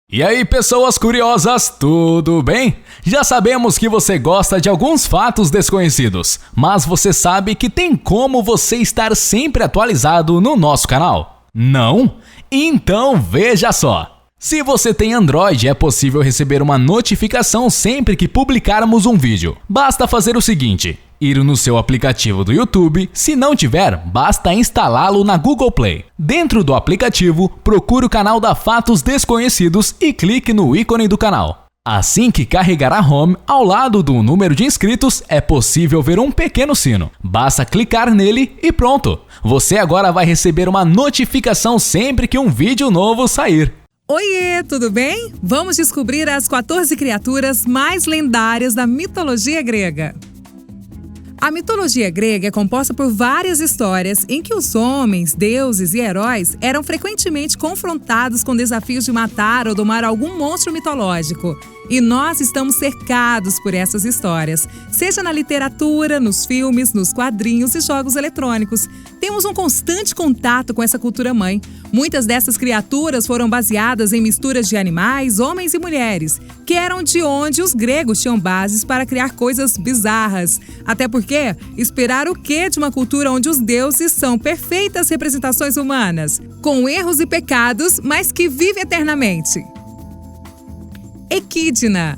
E aí, pessoas curiosas, tudo bem? Já sabemos que você gosta de alguns fatos desconhecidos, mas você sabe que tem como você estar sempre atualizado no nosso canal? Não? Então veja só! Se você tem Android, é possível receber uma notificação sempre que publicarmos um vídeo. Basta fazer o seguinte: ir no seu aplicativo do YouTube, se não tiver, basta instalá-lo na Google Play. Dentro do aplicativo, procure o canal da Fatos Desconhecidos e clique no ícone do canal. Assim que carregar a home, ao lado do número de inscritos, é possível ver um pequeno sino. Basta clicar nele e pronto! Você agora vai receber uma notificação sempre que um vídeo novo sair. Oiê, tudo bem? Vamos descobrir as 14 criaturas mais lendárias da mitologia grega. A mitologia grega é composta por várias histórias em que os homens, deuses e heróis eram frequentemente confrontados com desafios de matar ou domar algum monstro mitológico. E nós estamos cercados por essas histórias, seja na literatura, nos filmes, nos quadrinhos e jogos eletrônicos. Temos um constante contato com essa cultura mãe. Muitas dessas criaturas foram baseadas em misturas de animais, homens e mulheres, que eram de onde os gregos tinham bases para criar coisas bizarras. Até porque, esperar o quê de uma cultura onde os deuses são perfeitas representações humanas, com erros e pecados, mas que vive eternamente? Equidna.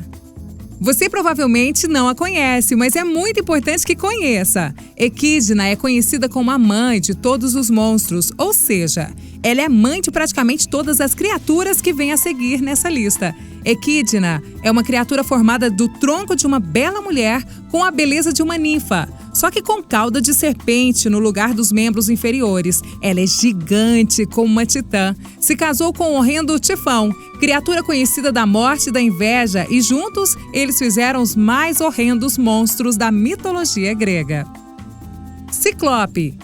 Você provavelmente não a conhece, mas é muito importante que conheça. Equidna é conhecida como a mãe de todos os monstros, ou seja, ela é mãe de praticamente todas as criaturas que vêm a seguir nessa lista. Equidna é uma criatura formada do tronco de uma bela mulher com a beleza de uma ninfa, só que com cauda de serpente no lugar dos membros inferiores. Ela é gigante como uma titã. Se casou com o horrendo Tifão, criatura conhecida da morte e da inveja, e juntos eles fizeram os mais horrendos monstros da mitologia grega. Ciclope.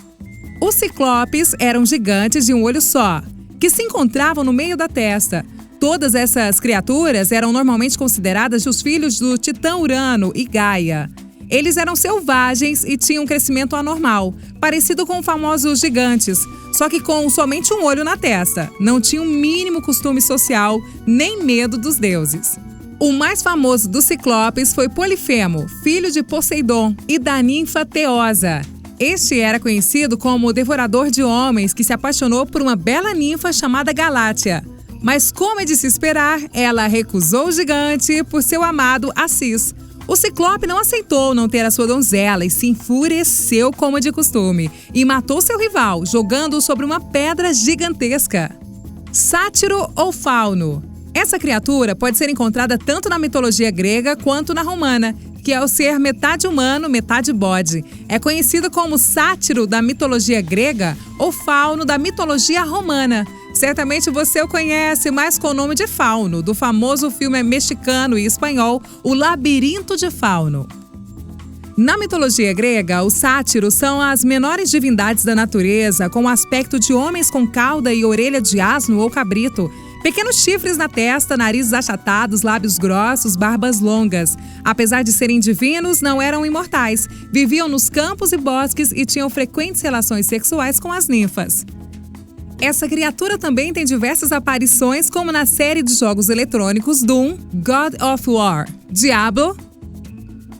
Os ciclopes eram gigantes de um olho só, que se encontravam no meio da testa. Todas essas criaturas eram normalmente consideradas os filhos do Titã Urano e Gaia. Eles eram selvagens e tinham um crescimento anormal, parecido com os famosos gigantes, só que com somente um olho na testa. Não tinham o mínimo costume social, nem medo dos deuses. O mais famoso dos ciclopes foi Polifemo, filho de Poseidon e da ninfa Teosa. Este era conhecido como o devorador de homens, que se apaixonou por uma bela ninfa chamada Galátea. Mas, como é de se esperar, ela recusou o gigante por seu amado Assis. O Ciclope não aceitou não ter a sua donzela e se enfureceu como de costume e matou seu rival, jogando-o sobre uma pedra gigantesca. Sátiro ou Fauno. Essa criatura pode ser encontrada tanto na mitologia grega quanto na romana, que é o ser metade humano, metade bode. É conhecido como sátiro da mitologia grega ou fauno da mitologia romana. Certamente você o conhece mais com o nome de Fauno, do famoso filme mexicano e espanhol O Labirinto de Fauno. Na mitologia grega, os sátiros são as menores divindades da natureza, com o aspecto de homens com cauda e orelha de asno ou cabrito, pequenos chifres na testa, narizes achatados, lábios grossos, barbas longas. Apesar de serem divinos, não eram imortais. Viviam nos campos e bosques e tinham frequentes relações sexuais com as ninfas. Essa criatura também tem diversas aparições, como na série de jogos eletrônicos Doom, God of War, Diablo,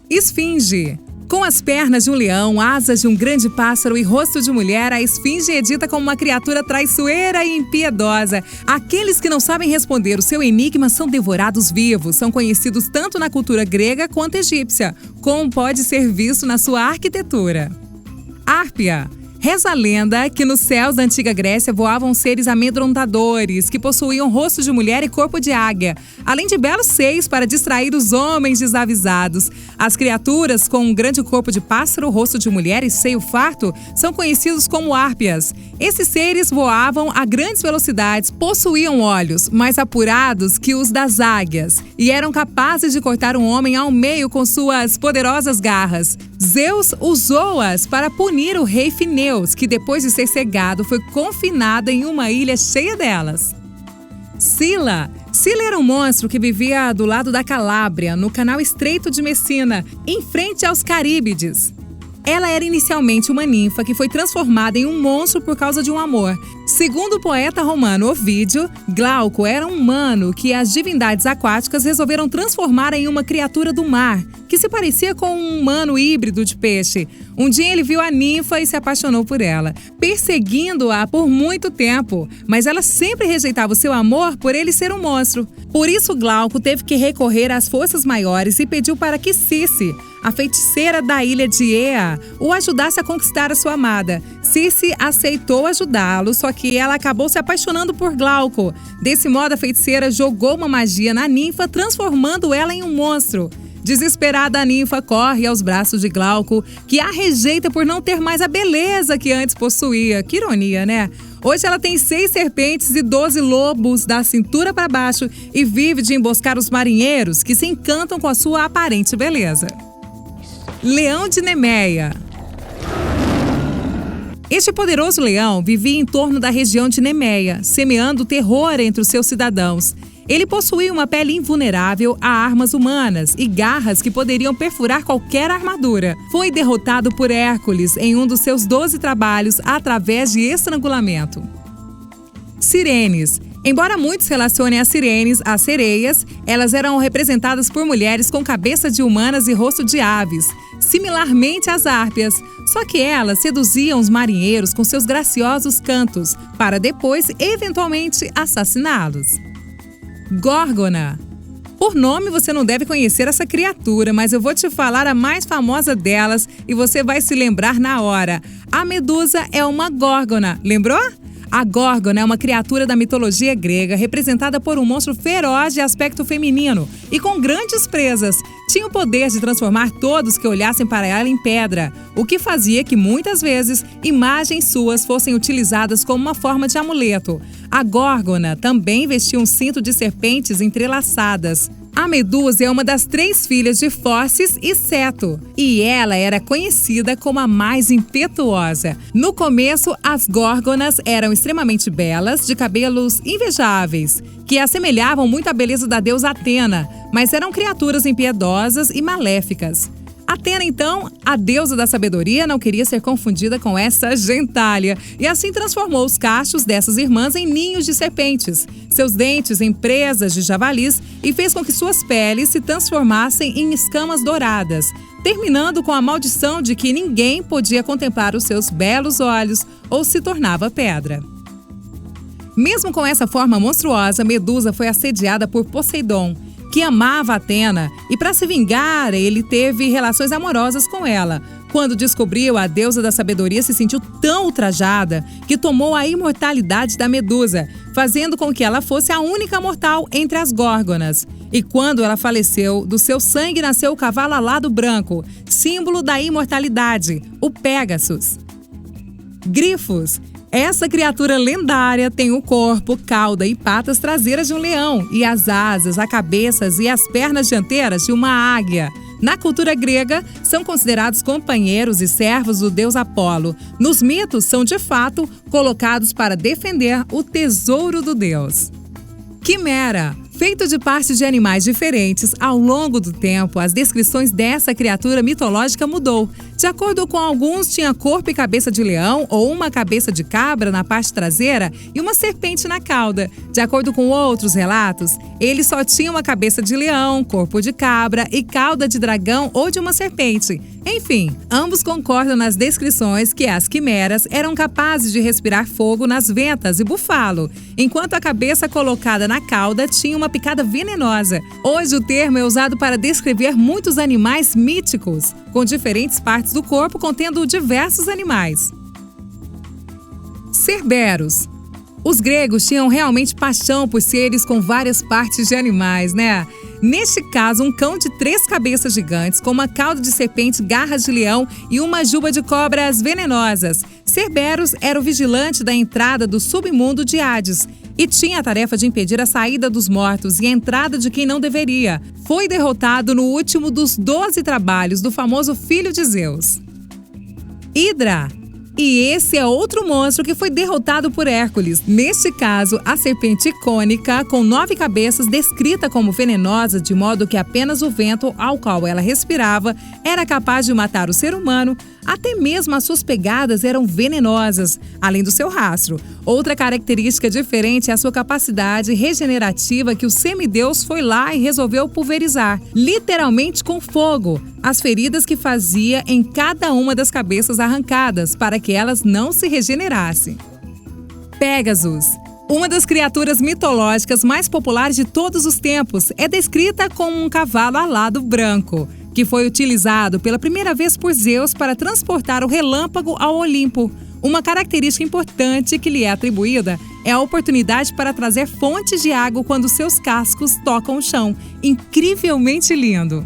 Esfinge. Com as pernas de um leão, asas de um grande pássaro e rosto de mulher, a esfinge é dita como uma criatura traiçoeira e impiedosa. Aqueles que não sabem responder o seu enigma são devorados vivos. São conhecidos tanto na cultura grega quanto egípcia, como pode ser visto na sua arquitetura. Árpia. Reza a lenda que nos céus da antiga Grécia voavam seres amedrontadores, que possuíam rosto de mulher e corpo de águia, além de belos seios para distrair os homens desavisados. As criaturas com um grande corpo de pássaro, rosto de mulher e seio farto são conhecidos como árpias. Esses seres voavam a grandes velocidades, possuíam olhos mais apurados que os das águias e eram capazes de cortar um homem ao meio com suas poderosas garras. Zeus usou-as para punir o rei Fineus, que depois de ser cegado foi confinado em uma ilha cheia delas. Scylla. Scylla era um monstro que vivia do lado da Calábria, no canal estreito de Messina, em frente aos Caríbides. Ela era inicialmente uma ninfa que foi transformada em um monstro por causa de um amor. Segundo o poeta romano Ovídio, Glauco era um humano que as divindades aquáticas resolveram transformar em uma criatura do mar, que se parecia com um humano híbrido de peixe. Um dia ele viu a ninfa e se apaixonou por ela, perseguindo-a por muito tempo, mas ela sempre rejeitava o seu amor por ele ser um monstro. Por isso Glauco teve que recorrer às forças maiores e pediu para que Circe, a feiticeira da ilha de Ea, o ajudasse a conquistar a sua amada. Circe aceitou ajudá-lo, só que ela acabou se apaixonando por Glauco. Desse modo, a feiticeira jogou uma magia na ninfa, transformando ela em um monstro. Desesperada, a ninfa corre aos braços de Glauco, que a rejeita por não ter mais a beleza que antes possuía. Que ironia, né? Hoje ela tem 6 serpentes e 12 lobos da cintura para baixo e vive de emboscar os marinheiros que se encantam com a sua aparente beleza. Leão de Nemeia. Este poderoso leão vivia em torno da região de Nemeia, semeando terror entre os seus cidadãos. Ele possuía uma pele invulnerável a armas humanas e garras que poderiam perfurar qualquer armadura. Foi derrotado por Hércules em um dos seus 12 trabalhos através de estrangulamento. Sirenes. Embora muitos relacionem as sirenes às sereias, elas eram representadas por mulheres com cabeça de humanas e rosto de aves, similarmente às árpias, só que elas seduziam os marinheiros com seus graciosos cantos, para depois, eventualmente, assassiná-los. Górgona. Por nome você não deve conhecer essa criatura, mas eu vou te falar a mais famosa delas e você vai se lembrar na hora. A Medusa é uma górgona, lembrou? A górgona é uma criatura da mitologia grega, representada por um monstro feroz de aspecto feminino e com grandes presas. Tinha o poder de transformar todos que olhassem para ela em pedra, o que fazia que, muitas vezes, imagens suas fossem utilizadas como uma forma de amuleto. A górgona também vestia um cinto de serpentes entrelaçadas. A Medusa é uma das 3 filhas de Fóssis e Ceto, e ela era conhecida como a mais impetuosa. No começo, as górgonas eram extremamente belas, de cabelos invejáveis, que assemelhavam muito à beleza da deusa Atena, mas eram criaturas impiedosas e maléficas. Atena, então, a deusa da sabedoria, não queria ser confundida com essa gentalha e assim transformou os cachos dessas irmãs em ninhos de serpentes, seus dentes em presas de javalis e fez com que suas peles se transformassem em escamas douradas, terminando com a maldição de que ninguém podia contemplar os seus belos olhos ou se tornava pedra. Mesmo com essa forma monstruosa, Medusa foi assediada por Poseidon, que amava Atena, e para se vingar, ele teve relações amorosas com ela. Quando descobriu, a deusa da sabedoria se sentiu tão ultrajada que tomou a imortalidade da Medusa, fazendo com que ela fosse a única mortal entre as górgonas. E quando ela faleceu, do seu sangue nasceu o cavalo alado branco, símbolo da imortalidade, o Pégasus. Grifos. Essa criatura lendária tem o corpo, cauda e patas traseiras de um leão e as asas, a cabeça e as pernas dianteiras de uma águia. Na cultura grega, são considerados companheiros e servos do deus Apolo. Nos mitos, são de fato colocados para defender o tesouro do deus. Quimera. Feito de partes de animais diferentes, ao longo do tempo, as descrições dessa criatura mitológica mudou. De acordo com alguns, tinha corpo e cabeça de leão ou uma cabeça de cabra na parte traseira e uma serpente na cauda. De acordo com outros relatos, ele só tinha uma cabeça de leão, corpo de cabra e cauda de dragão ou de uma serpente. Enfim, ambos concordam nas descrições que as quimeras eram capazes de respirar fogo nas ventas e bufá-lo, enquanto a cabeça colocada na cauda tinha uma picada venenosa. Hoje o termo é usado para descrever muitos animais míticos, com diferentes partes do corpo contendo diversos animais. Cerberos. Os gregos tinham realmente paixão por seres com várias partes de animais, né? Neste caso, um cão de 3 cabeças gigantes, com uma cauda de serpente, garras de leão e uma juba de cobras venenosas. Cerberus era o vigilante da entrada do submundo de Hades e tinha a tarefa de impedir a saída dos mortos e a entrada de quem não deveria. Foi derrotado no último dos 12 trabalhos do famoso filho de Zeus. Hidra. E esse é outro monstro que foi derrotado por Hércules. Neste caso, a serpente icônica, com 9 cabeças, descrita como venenosa, de modo que apenas o vento ao qual ela respirava era capaz de matar o ser humano, Até mesmo as suas pegadas eram venenosas, além do seu rastro. Outra característica diferente é a sua capacidade regenerativa que o semideus foi lá e resolveu pulverizar, literalmente com fogo, as feridas que fazia em cada uma das cabeças arrancadas para que elas não se regenerassem. Pegasus. Uma das criaturas mitológicas mais populares de todos os tempos, é descrita como um cavalo alado branco, que foi utilizado pela primeira vez por Zeus para transportar o relâmpago ao Olimpo. Uma característica importante que lhe é atribuída é a oportunidade para trazer fontes de água quando seus cascos tocam o chão. Incrivelmente lindo!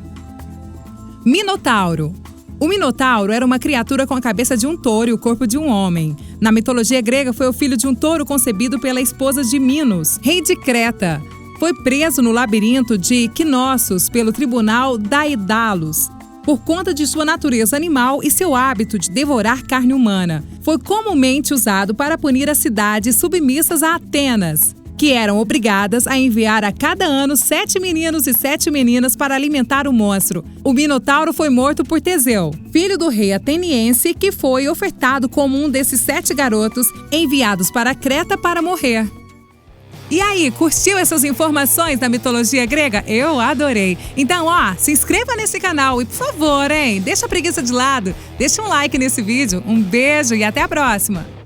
Minotauro. O Minotauro era uma criatura com a cabeça de um touro e o corpo de um homem. Na mitologia grega, foi o filho de um touro concebido pela esposa de Minos, rei de Creta. Foi preso no labirinto de Knossos pelo tribunal Daidalos, por conta de sua natureza animal e seu hábito de devorar carne humana. Foi comumente usado para punir as cidades submissas a Atenas, que eram obrigadas a enviar a cada ano 7 meninos e 7 meninas para alimentar o monstro. O Minotauro foi morto por Teseu, filho do rei ateniense, que foi ofertado como um desses 7 garotos enviados para Creta para morrer. E aí, curtiu essas informações da mitologia grega? Eu adorei! Então, se inscreva nesse canal e, por favor, deixa a preguiça de lado, deixa um like nesse vídeo. Um beijo e até a próxima!